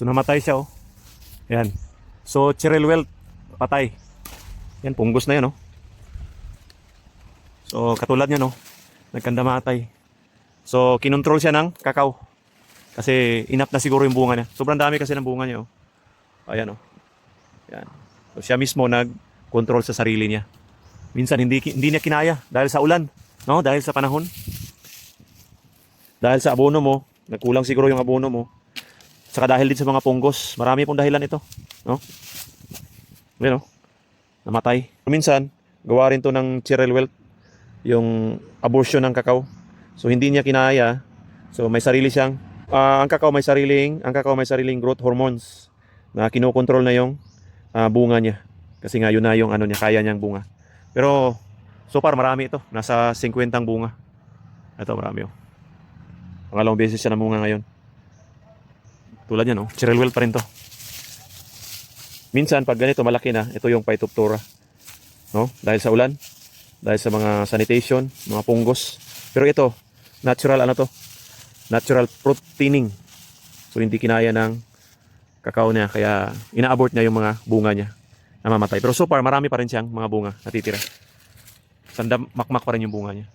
So namatay siya, oh. Yan. So cherry wilt, patay. Yan, punggos na yan, oh. So katulad niyan, oh. Nagkandamatay. So kinontrol siya ng kakao. Kasi enough na siguro yung bunga niya. Sobrang dami kasi ng bunga niya, oh. Ayan, oh. Yan. So siya mismo nag-control sa sarili niya. Minsan hindi niya kinaya dahil sa ulan, no? Dahil sa panahon. Dahil sa abono mo, nagkulang siguro yung abono mo. Saka dahil din sa mga punggos, marami pong dahilan ito, no? Ayan, oh. Namatay. Minsan, gawa rin to ng cherry wilt, yung abortion ng kakao. So hindi niya kinaya. So may sarili siyang ang kakao may sariling growth hormones na kinokontrol na yung bunga niya. Kasi nga yun na yung ano niya, kaya niyang bunga. Pero so far marami ito, nasa 50 bunga. Ito marami, oh. Pangalawang beses siya namunga ngayon. Tulad yan, oh. Cherry wilt pa rin to. Minsan pag ganito malaki na, ito yung Phytophthora, no? Dahil sa ulan, dahil sa mga sanitation, mga punggos. Pero ito, natural ano to? Natural fruit thinning. So hindi kinaya ng kakao niya, kaya ina-abort niya yung mga bunga niya, namamatay. Pero so far marami pa rin siyang mga bunga natitira. Sanda makmak pa rin yung bunga niya.